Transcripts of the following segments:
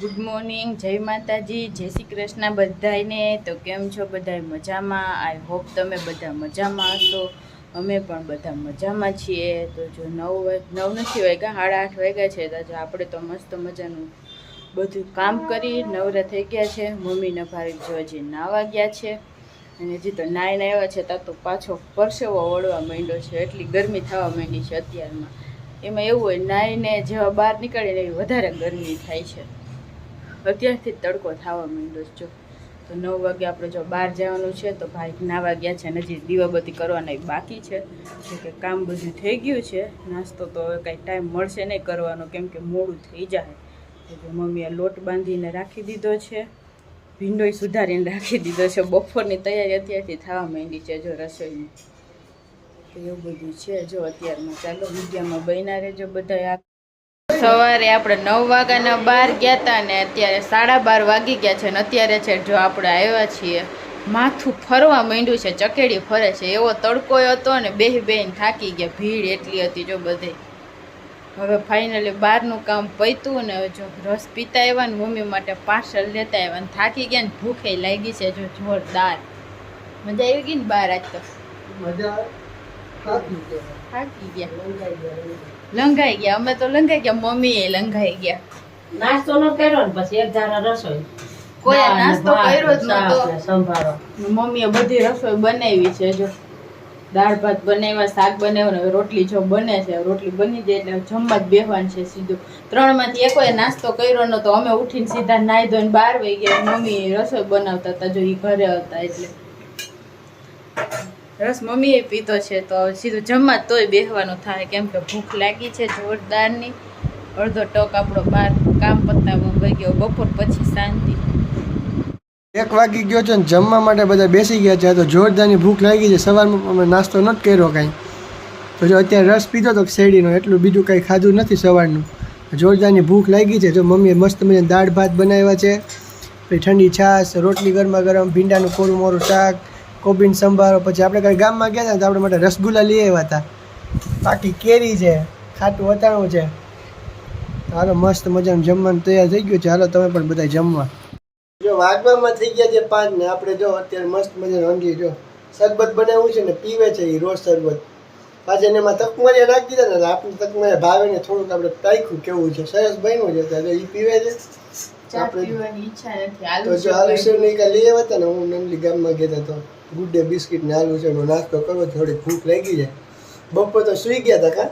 Good morning, જય માતાજી, જય શ્રી કૃષ્ણ બધાને। તો કેમ છો બધા? મજામાં? આઈ હોપ તમે બધા મજામાં હશો। અમે પણ બધા મજામાં છીએ। તો જો 9 નથી વાગ્યા, 8:30 વાગ્યા છે। તો આપણે તો મસ્ત મજાનું બધું કામ કરી નવરા થઈ ગયા છે। મમ્મીના ભાઈ જો હજી નાવા ગયા છે અને હજી તો નાઈને આવ્યા છે ત્યાં તો પાછો પરસેવો વળવા માંડ્યો છે। એટલી ગરમી થવા માંડી છે અત્યારમાં। એમાં એવું હોય, નાઈને જેવા બહાર નીકળીને એવી વધારે ગરમી થાય છે। અત્યારથી તડકો થવા માંડ્યો છે। તો 9 વાગે આપણે જો બહાર જવાનું છે તો ભાઈ નાવા ગયા છે અને હજી દીવાબત્તી કરવાના બાકી છે। કે કામ બધું થઈ ગયું છે। નાસ્તો તો હવે કાંઈ ટાઈમ મળશે નહીં કરવાનો, કેમ કે મોડું થઈ જાય। તો મમ્મીએ લોટ બાંધીને રાખી દીધો છે, ભીંડોય સુધારીને રાખી દીધો છે। બપોરની તૈયારી અત્યારથી થવા માંડી છે જો રસોઈની। તો એવું બધું છે જો અત્યારમાં। ચાલો વિડીયોમાં બન્યા રહેજો બધા। સવારે આપણે 9 વાગ્યાના બહાર ગયા હતા ને અત્યારે 12:30 વાગી ગયા છે ને અત્યારે છે જો આપણે આવ્યા છીએ। માથું ફરવા માંડ્યું છે, ચકેડી ફરે છે, એવો તડકો હતો ને બેહીને થાકી ગયા, ભીડ એટલી હતી જો બધે। હવે ફાઇનલી બહારનું કામ પત્યું ને જો રસ પીતા આવ્યા ને મમ્મી માટે પાર્સલ લેતા આવ્યા ને થાકી ગયા ને ભૂખે લાગી છે જો જોરદાર। મજા આવી ગઈ ને બહાર? આજ તો મજા થાકી ગયા, લંઘાઈ ગયા। અમે તો લંઘાઈ ગયા, મમ્મી એ લંઘાઈ ગયા। નાસ્તો ન કર્યો ને પછી એક ધારા રસોઈ, કોઈ નાસ્તો કર્યો જ નતો। સંભાળો મમ્મીએ બધી રસોઈ બનાવી છે જો, દાળ ભાત બનાવ્યા, શાક બનાવ્યું, રોટલી જો બને છે। રોટલી બની જાય એટલે જમવા જ બેહવાનું છે સીધું। 3 માંથી એકોય નાસ્તો કર્યો નતો। અમે ઉઠીને સીધા નાઈ ધોઈને 12 વાગી ગયા। મમ્મી રસોઈ બનાવતા હતા જો, એ ઘરે હતા એટલે રસ મમ્મીએ પીધો છે તો સીધું જમવા તોય બેહવાનું થાય, કેમ કે ભૂખ લાગી છે જોરદારની। અડધો ટક આપણો બહાર કામ પતાવવા વહી ગયો, બપોર પછી શાંતિ। 1 વાગી ગયો છે ને જમવા માટે બધા બેસી ગયા છે। તો જોરદારની ભૂખ લાગી છે। સવારમાં અમે નાસ્તો નથી કર્યો કાંઈ, તો જો અત્યારે રસ પીધો તો શેરડીનો, એટલું બીજું કાંઈ ખાધું નથી સવારનું। જોરદારની ભૂખ લાગી છે। જો મમ્મીએ મસ્ત મજાના દાળ ભાત બનાવ્યા છે, પછી ઠંડી છાશ, રોટલી ગરમા ગરમ, ભીંડાનું કોરું મોરું શાક, કોબીનો સંભારો। પછી આપણે કાંઈ ગામમાં ગયા હતા તો આપણે માટે રસગુલ્લા લઈ આવ્યા હતા, બાકી કેરી છે, ખાટું વટાણું છે। હાલો મસ્ત મજાનું જમવાનું તૈયાર થઈ ગયું છે। હાલો તમે પણ બધા જમવા। જો વાગવામાં થઈ ગયા છે 5 ને આપણે જો અત્યારે મસ્ત મજાનું અંગી જો શરબત બનાવ્યું છે ને પીવે છે એ રોજ શરબત। પાછળ એમાં તકમરિયા નાખી દીધા ને આપણે તકમરિયા ભાવે ને થોડુંક આપણે ચાખ્યું કેવું છે, સરસ બન્યું છે। એટલે એ પીવે છે। ચા પીવાની ઈચ્છા નથી। તો જો આલુ સેવ ને લઈ આવ્યા હતા ને, હું નંદલી ગામમાં ગયા હતા તો ગુડ ડે બિસ્કિટ ને આલુ સેવનો નાસ્તો કરવો, થોડી ભૂખ લાગી જાય। બપોર તો સુઈ ગયા હતા કા,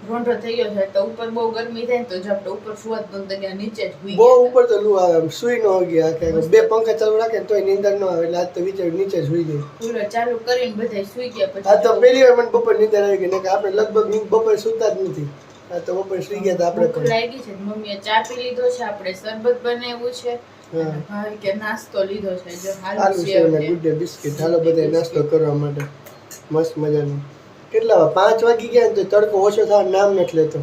રોંઢો થઈ ગયો છે તો ઉપર બહુ ગરમી થાય તો જો આપણે ઉપર સુવાત તો ગયા, નીચે જ સુઈ બહુ ગયા। ઉપર તો લૂ આવે, સુઈ ન ગયા કે 2 પંખા ચાલુ રાખે તોય નીંદર ન આવે, એટલે આજ તો વિચાર નીચે સુઈ ગઈ। કુલર ચાલુ કરીને બધા સુઈ ગયા। આ તો પછી પહેલી વાર મને બપોર નીંદર આવી ગઈ, ને આપણે લગભગ બપોર સુતા જ નથી। આ તો બપોર સુઈ ગયા હતા આપણે ભૂખ લાગી છે। મમ્મીએ ચા પી લીધો છે, આપણે શરબત બનાવ્યું છે, અને ભાઈ કે નાસ્તો લીધો છે જો આલુ સેવ ને ગુડ ડે બિસ્કિટ। હાલો બધા નાસ્તો કરવા માટે મસ્ત મજાનું। કેટલા 5 વાગી ગયા ને તો તડકો ઓછો થવા નામ નથી લેતો।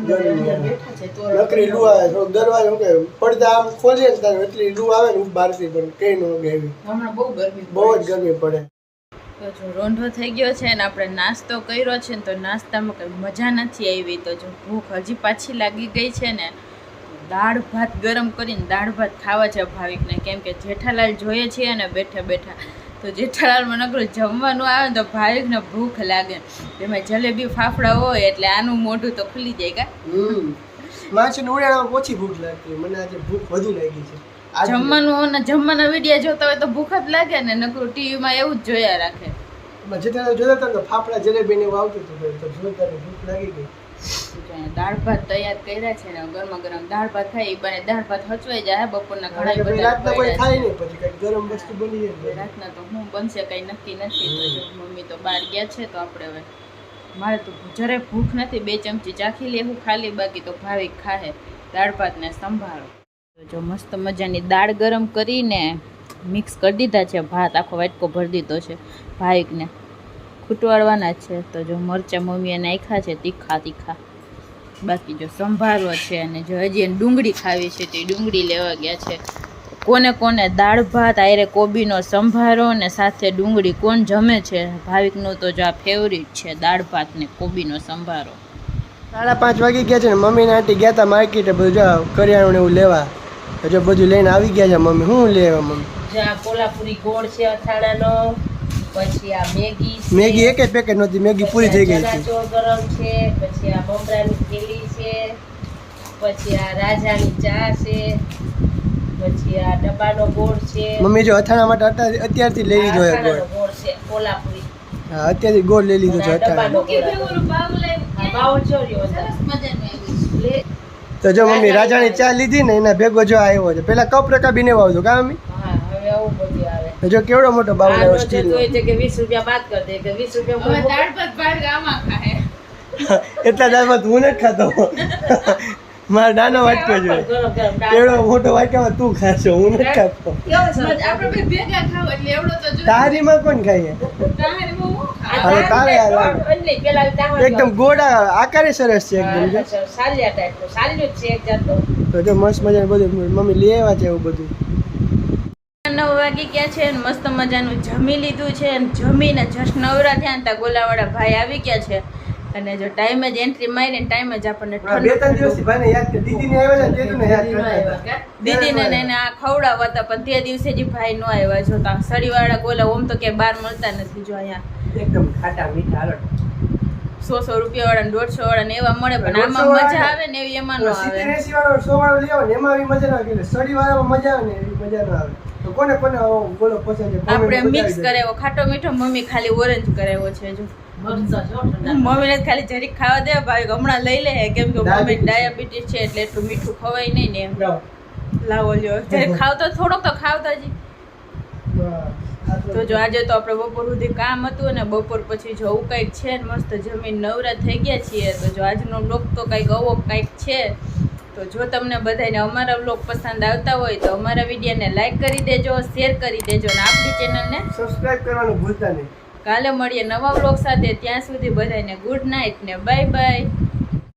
બેઠા છે તો નકરી લૂ આવે, થોડોક દરવાજો કે પડદા આમ ખોલીએ ને ત્યારે એટલી લૂ આવે ને બહારથી, પણ કઈ ન ગઈ, હમણાં બહુ ગરમી બહુ જ ગરમી પડે। તો જો રોંઢો થઈ ગયો છે ને આપણે નાસ્તો કર્યો છે ને તો નાસ્તામાં કઈ મજા નથી આવી। તો જો ભૂખ હજી પાછી લાગી ગઈ છે ને, દાળ ભાત ગરમ કરીને દાળ ભાત ખાવા છે ભાવિકને, કેમ કે જેઠાલાલ જોઈએ છીએ ને બેઠા બેઠા। તો જેઠાલાલમાં નકરું જમવાનું આવે ને તો ભાવિકને ભૂખ લાગે, એમાં જલેબી ફાફડા હોય એટલે આનું મોઢું તો ખુલી જાય કા। માછીને ઉડાડવામાં ઓછી ભૂખ લાગતી, મને આજે ભૂખ વધુ લાગી છે। જમવાના વિડીયો જોતા હોય તો ભૂખ જ લાગે ને, નકરું ટીવીમાં એવું જ જોયા રાખે। જેટલા જોતા હતા તો ફાફડા જલેબી ને એવું આવતું હતું તો જોતા ભૂખ લાગી ગઈ। દાળ ભાત તૈયાર કર્યા છે ને, ગરમા ગરમ દાળ ભાત ખાઈ બને, દાળ ભાત હચવાઈ જાય બપોરના ઘણા રાતના કોઈ બધા ખાય નહીં, પછી કઈ ગરમ વસ્તુ બની જાય। રાતના તો હું બનશે કઈ નક્કી નથી। તો જો મમ્મી તો બહાર ગયા છે તો આપણે હવે, મારે તો જરાય ભૂખ નથી, 2 ચમચી ચાખી લેવું ખાલી, બાકી તો ભાવિક ખાહે દાળ ભાત ને સંભાળો। જો મસ્ત મજાની દાળ ગરમ કરીને મિક્સ કરી દીધા છે, ભાત આખો વાટકો ભરી દીધો છે, ભાવિકને ખૂટવાડવાના છે। તો જો મરચાં મમ્મીએ નાખ્યા છે તીખા, બાકી જો સંભારો છે, અને જો હજી એને ડુંગળી ખાવી છે તો એ ડુંગળી લેવા ગયા છે। કોને કોને દાળ ભાત આયરે કોબીનો સંભારો ને સાથે ડુંગળી કોણ જમે છે? ભાવિકનું તો જો આ ફેવરિટ છે, દાળ ભાત ને કોબીનો સંભારો। 5:30 વાગી ગયા છે ને, મમ્મીને આંટી ગયા હતા માર્કેટે બધું જો કરિયાણું એવું લેવા, તો જો બધું લઈને આવી ગયા છે મમ્મી. શું લેવા મમ્મી? જ્યાં કોલ્હાપુરી ગોળ છે અથાણાનો, પછી આ મેગી છે. મેગી એક જ પેકેટ નહોતી, મેગી પૂરી થઈ ગઈ ચણા હતી. ચોળ ગરમ છે, પછી આ મમરાની થેલી છે, પછી આ રાજાની ચા છે, પછી આ ડબ્બાનો ગોળ છે. મમ્મી જો અથાણા માટે અત્યારથી લઈ લીધો છે ગોળ. અથાણાનો ગોળ છે કોલ્હાપુરી. હા, અત્યારથી ગોળ લઈ લીધો છે અને આ અથાણા. ડબ્બાનો ગોળ. આ બાઉલ ચોર્યો હતો. લે. તો જો મમ્મી રાજાની ચા લીધી ને એના ભેગો જો આવ્યો છે. પેલા કપ રકાબીને આવતો કા મમ્મી? હા, હવે આવું બધું આવે. તો જો કેવડો મોટો બાઉલ આ આવ્યો રોજ સ્ટીલ. તો એ છે કે 20 રૂપિયા બાદ કરી દે કે 20 રૂપિયા કોઈ એટલા દાળમાં હું નથી ખાતો. મારા નાનો વાટકો જોઈએ. ગરમ ગરમ દાળ. એવડો મોટો વાટકામાં તું ખાશો, હું નથી ખાતો. કેવો સરસ. તારીમાં કોણ ખાઈએ? હાલો, તારે આ લાગે. એટલે પેલા ટાવર એકદમ ગોળા આકારે સરસ છે એકદમ જો. સાલિયા ટાઈપનું સાલ્યું જ છે એક જાતનું. તો જો મસ્ત મજાનું બધું મમ્મી લઈ આવ્યા છે એવું બધું. 9 વાગી ગયા છે અને મસ્ત મજાનું જમી લીધું છે અને જમીને જસ્ટ નવરા થયા ને ત્યાં ગોલાવાળા ભાઈ આવી ગયા છે અને જો ટાઈમે જ એન્ટ્રી મારીને ટાઈમે જ આપણને બે ત્રણ દિવસથી ભાઈને યાદ કરી દીદીને આવ્યા છે તેજુને યાદ કરતા હતા. દીદીને ને એને આ ખવડાવવા હતા પણ તે દિવસે જ ભાઈ નો આવ્યા જો તા સડીવાળા ગોલા ઓમ તો કે બહાર મળતા નથી જો અહીંયા એકદમ ખાટા મીઠા હાલો. 100 રૂપિયા વાળા ને 150 વાળા ને એવા મળે પણ આમાં મજા આવે ને એવી એમાં નો આવે 70-80 વાળો 100 વાળો લઈ આવો ને એમાં એવી મજા ના આવે. સડી વાળામાં મજા આવે ને એવી મજા ના આવે. તો કોને કોને બોલો પસંદ છે? આપણે મિક્સ કરાવ્યો ખાટો મીઠો મમ્મી ખાલી ઓરેન્જ કરાવ્યો છે જો મરચાં જો ઠંડા. મમ્મીને જ ખાલી જરીક ખાવા દે ભાઈ હમણાં લઈ લે કેમ કે મમ્મી ડાયાબિટીસ છે એટલે એટલું મીઠું ખવાય નહીં ને એમ લાવો લ્યો જરીક ખાવતો થોડોક તો ખાવતા જ તો જો આજે તો આપણે બપોર સુધી કામ હતું અને બપોર પછી જો આવું કંઈક છે ને મસ્ત જમીન નવરા થઈ ગયા છીએ તો જો આજનો બ્લોગ તો કંઈક આવો કંઈક છે તો જો તમને બધાને અમારા બ્લોગ પસંદ આવતા હોય તો અમારા વિડીયોને લાઈક કરી દેજો શેર કરી દેજો અને આપણી ચેનલને સબસ્ક્રાઇબ કરવાનું ભૂલતા નહીં. કાલે મળીએ નવા બ્લોગ સાથે ત્યાં સુધી બધાને ગુડ નાઇટ ને બાય બાય